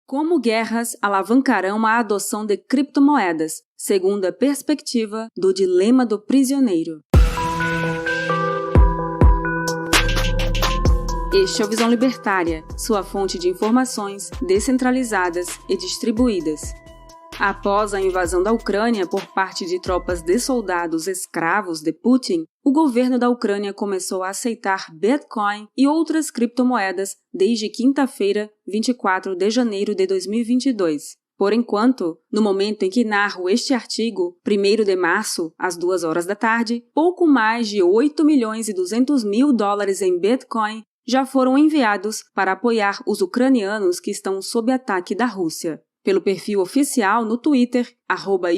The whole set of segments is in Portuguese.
Como guerras alavancarão a adoção de criptomoedas, segundo a perspectiva do dilema do prisioneiro. Este é o Visão Libertária, sua fonte de informações descentralizadas e distribuídas. Após a invasão da Ucrânia por parte de tropas de soldados escravos de Putin, o governo da Ucrânia começou a aceitar Bitcoin e outras criptomoedas desde quinta-feira, 24 de janeiro de 2022. Por enquanto, no momento em que narro este artigo, 1º de março, às 2 horas da tarde, pouco mais de 8.200.000 dólares em Bitcoin já foram enviados para apoiar os ucranianos que estão sob ataque da Rússia. Pelo perfil oficial no Twitter,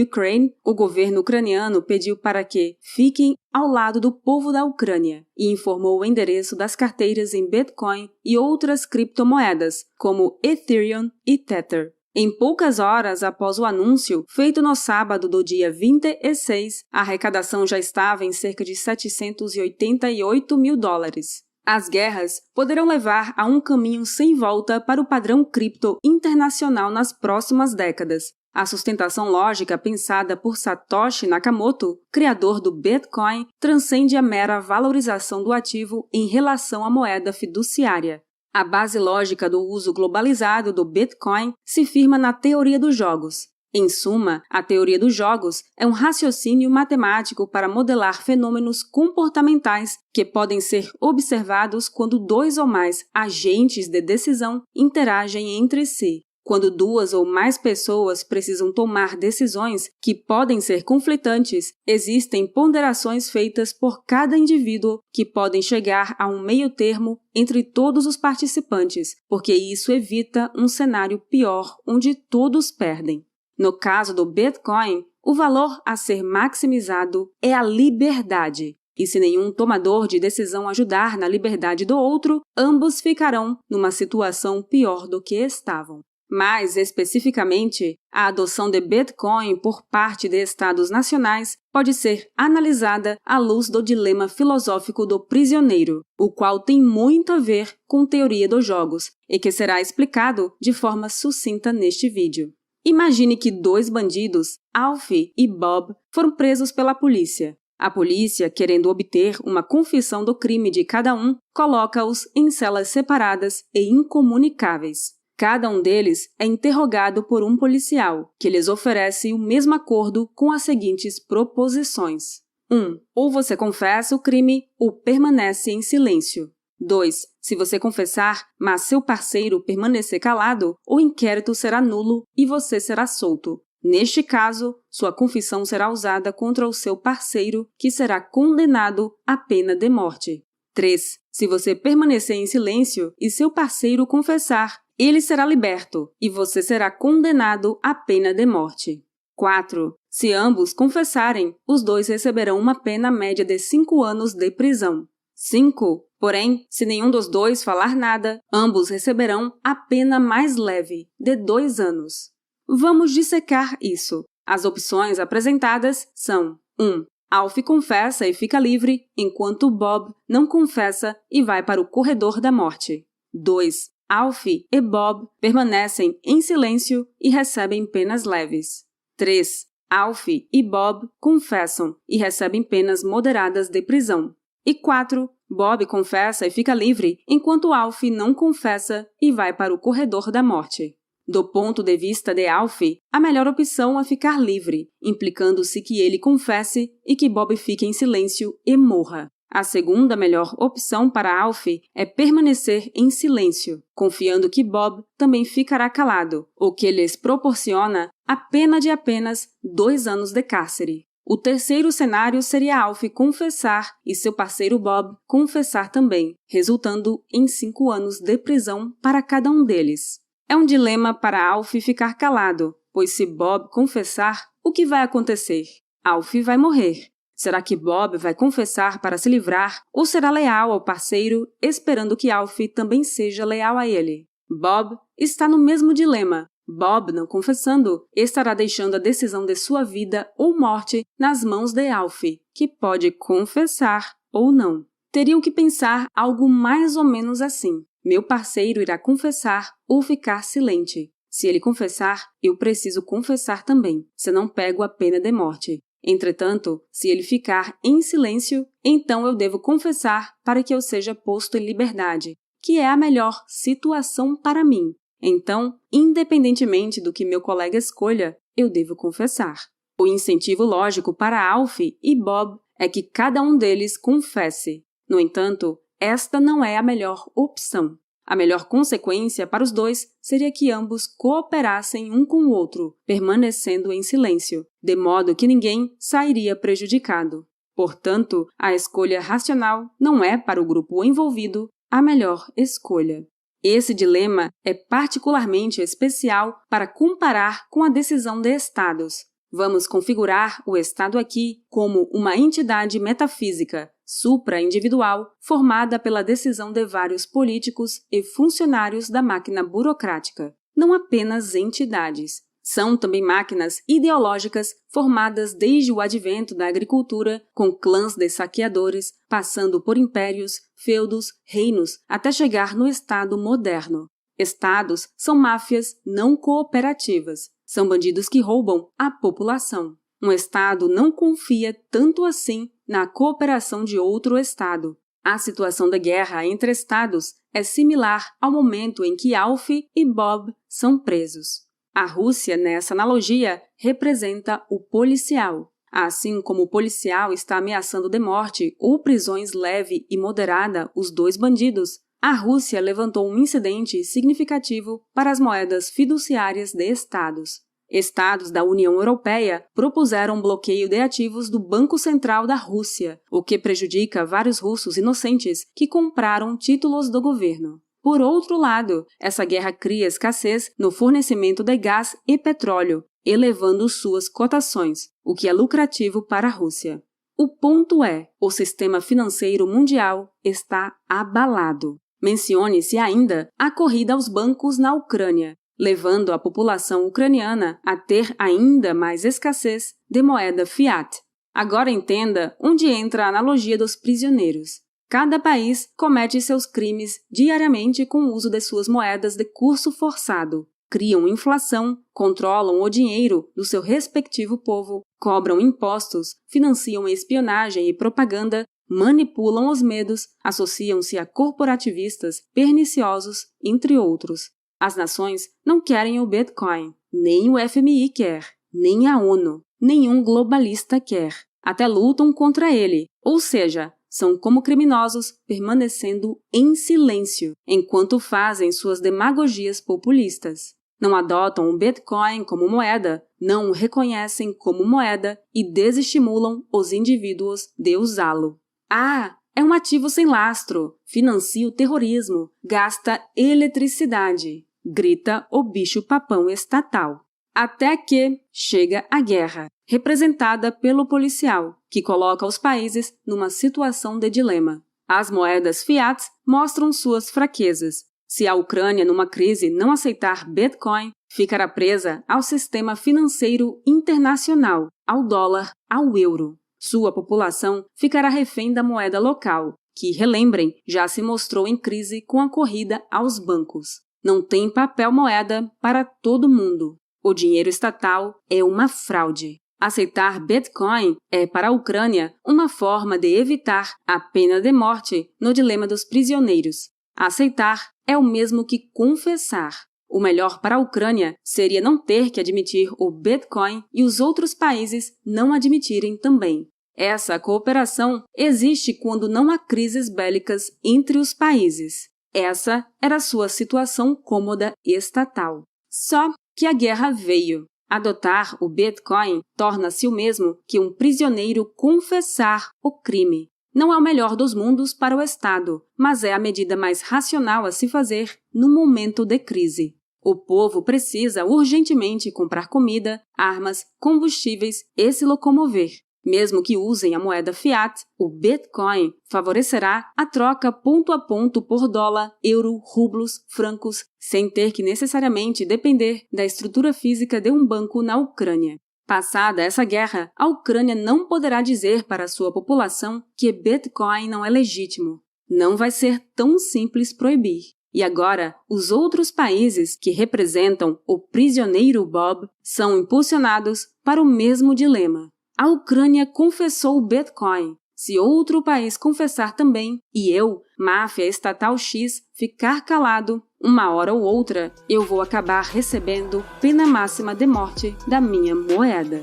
@Ukraine, o governo ucraniano pediu para que fiquem ao lado do povo da Ucrânia e informou o endereço das carteiras em Bitcoin e outras criptomoedas, como Ethereum e Tether. Em poucas horas após o anúncio, feito no sábado do dia 26, a arrecadação já estava em cerca de 788 mil dólares. As guerras poderão levar a um caminho sem volta para o padrão cripto internacional nas próximas décadas. A sustentação lógica pensada por Satoshi Nakamoto, criador do Bitcoin, transcende a mera valorização do ativo em relação à moeda fiduciária. A base lógica do uso globalizado do Bitcoin se firma na teoria dos jogos. Em suma, a teoria dos jogos é um raciocínio matemático para modelar fenômenos comportamentais que podem ser observados quando 2 ou mais agentes de decisão interagem entre si. Quando 2 ou mais pessoas precisam tomar decisões que podem ser conflitantes, existem ponderações feitas por cada indivíduo que podem chegar a um meio-termo entre todos os participantes, porque isso evita um cenário pior onde todos perdem. No caso do Bitcoin, o valor a ser maximizado é a liberdade. E se nenhum tomador de decisão ajudar na liberdade do outro, ambos ficarão numa situação pior do que estavam. Mais especificamente, a adoção de Bitcoin por parte de estados nacionais pode ser analisada à luz do dilema filosófico do prisioneiro, o qual tem muito a ver com teoria dos jogos e que será explicado de forma sucinta neste vídeo. Imagine que 2 bandidos, Alf e Bob, foram presos pela polícia. A polícia, querendo obter uma confissão do crime de cada um, coloca-os em celas separadas e incomunicáveis. Cada um deles é interrogado por um policial, que lhes oferece o mesmo acordo com as seguintes proposições. 1. Ou você confessa o crime ou permanece em silêncio. 2. Se você confessar, mas seu parceiro permanecer calado, o inquérito será nulo e você será solto. Neste caso, sua confissão será usada contra o seu parceiro, que será condenado à pena de morte. 3. Se você permanecer em silêncio e seu parceiro confessar, ele será liberto e você será condenado à pena de morte. 4. Se ambos confessarem, os 2 receberão uma pena média de 5 anos de prisão. 5. Porém, se nenhum dos 2 falar nada, ambos receberão a pena mais leve, de 2 anos. Vamos dissecar isso. As opções apresentadas são 1. Alf confessa e fica livre, enquanto Bob não confessa e vai para o corredor da morte. 2. Alf e Bob permanecem em silêncio e recebem penas leves. 3. Alf e Bob confessam e recebem penas moderadas de prisão. E 4. Bob confessa e fica livre, enquanto Alf não confessa e vai para o corredor da morte. Do ponto de vista de Alf, a melhor opção é ficar livre, implicando-se que ele confesse e que Bob fique em silêncio e morra. A segunda melhor opção para Alf é permanecer em silêncio, confiando que Bob também ficará calado, o que lhes proporciona a pena de apenas 2 anos de cárcere. O terceiro cenário seria Alf confessar e seu parceiro Bob confessar também, resultando em 5 anos de prisão para cada um deles. É um dilema para Alf ficar calado, pois se Bob confessar, o que vai acontecer? Alf vai morrer. Será que Bob vai confessar para se livrar ou será leal ao parceiro, esperando que Alf também seja leal a ele? Bob está no mesmo dilema. Bob, não confessando, estará deixando a decisão de sua vida ou morte nas mãos de Alf, que pode confessar ou não. Teriam que pensar algo mais ou menos assim. Meu parceiro irá confessar ou ficar silente. Se ele confessar, eu preciso confessar também, senão pego a pena de morte. Entretanto, se ele ficar em silêncio, então eu devo confessar para que eu seja posto em liberdade, que é a melhor situação para mim. Então, independentemente do que meu colega escolha, eu devo confessar. O incentivo lógico para Alf e Bob é que cada um deles confesse. No entanto, esta não é a melhor opção. A melhor consequência para os dois seria que ambos cooperassem um com o outro, permanecendo em silêncio, de modo que ninguém sairia prejudicado. Portanto, a escolha racional não é para o grupo envolvido a melhor escolha. Esse dilema é particularmente especial para comparar com a decisão de estados. Vamos configurar o Estado aqui como uma entidade metafísica, supra-individual, formada pela decisão de vários políticos e funcionários da máquina burocrática, não apenas entidades. São também máquinas ideológicas formadas desde o advento da agricultura, com clãs de saqueadores, passando por impérios, feudos, reinos, até chegar no Estado moderno. Estados são máfias não cooperativas. São bandidos que roubam a população. Um Estado não confia tanto assim na cooperação de outro Estado. A situação da guerra entre Estados é similar ao momento em que Alf e Bob são presos. A Rússia, nessa analogia, representa o policial. Assim como o policial está ameaçando de morte ou prisões leve e moderada os dois bandidos, a Rússia levantou um incidente significativo para as moedas fiduciárias de estados. Estados da União Europeia propuseram bloqueio de ativos do Banco Central da Rússia, o que prejudica vários russos inocentes que compraram títulos do governo. Por outro lado, essa guerra cria escassez no fornecimento de gás e petróleo, elevando suas cotações, o que é lucrativo para a Rússia. O ponto é, o sistema financeiro mundial está abalado. Mencione-se ainda a corrida aos bancos na Ucrânia, levando a população ucraniana a ter ainda mais escassez de moeda fiat. Agora entenda onde entra a analogia dos prisioneiros. Cada país comete seus crimes diariamente com o uso de suas moedas de curso forçado. Criam inflação, controlam o dinheiro do seu respectivo povo, cobram impostos, financiam espionagem e propaganda, manipulam os medos, associam-se a corporativistas perniciosos, entre outros. As nações não querem o Bitcoin, nem o FMI quer, nem a ONU, nenhum globalista quer. Até lutam contra ele, ou seja, são como criminosos permanecendo em silêncio, enquanto fazem suas demagogias populistas. Não adotam o Bitcoin como moeda, não o reconhecem como moeda e desestimulam os indivíduos de usá-lo. Ah, é um ativo sem lastro, financia o terrorismo, gasta eletricidade, grita o bicho-papão estatal. Até que chega a guerra, representada pelo policial, que coloca os países numa situação de dilema. As moedas fiat mostram suas fraquezas. Se a Ucrânia, numa crise, não aceitar Bitcoin, ficará presa ao sistema financeiro internacional, ao dólar, ao euro. Sua população ficará refém da moeda local, que, relembrem, já se mostrou em crise com a corrida aos bancos. Não tem papel moeda para todo mundo. O dinheiro estatal é uma fraude. Aceitar Bitcoin é, para a Ucrânia, uma forma de evitar a pena de morte no dilema dos prisioneiros. Aceitar é o mesmo que confessar. O melhor para a Ucrânia seria não ter que admitir o Bitcoin e os outros países não admitirem também. Essa cooperação existe quando não há crises bélicas entre os países. Essa era sua situação cômoda estatal. Só que a guerra veio. Adotar o Bitcoin torna-se o mesmo que um prisioneiro confessar o crime. Não é o melhor dos mundos para o Estado, mas é a medida mais racional a se fazer no momento de crise. O povo precisa urgentemente comprar comida, armas, combustíveis e se locomover. Mesmo que usem a moeda fiat, o Bitcoin favorecerá a troca ponto a ponto por dólar, euro, rublos, francos, sem ter que necessariamente depender da estrutura física de um banco na Ucrânia. Passada essa guerra, a Ucrânia não poderá dizer para sua população que Bitcoin não é legítimo. Não vai ser tão simples proibir. E agora, os outros países que representam o prisioneiro Bob são impulsionados para o mesmo dilema. A Ucrânia confessou o Bitcoin. Se outro país confessar também, e eu, máfia estatal X, ficar calado, uma hora ou outra, eu vou acabar recebendo pena máxima de morte da minha moeda.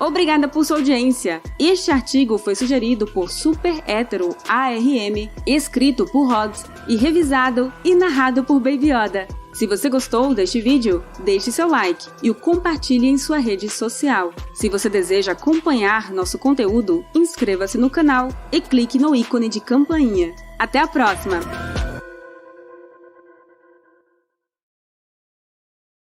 Obrigada por sua audiência! Este artigo foi sugerido por Super Hétero ARM, escrito por Rods e revisado e narrado por Baby Yoda. Se você gostou deste vídeo, deixe seu like e o compartilhe em sua rede social. Se você deseja acompanhar nosso conteúdo, inscreva-se no canal e clique no ícone de campainha. Até a próxima!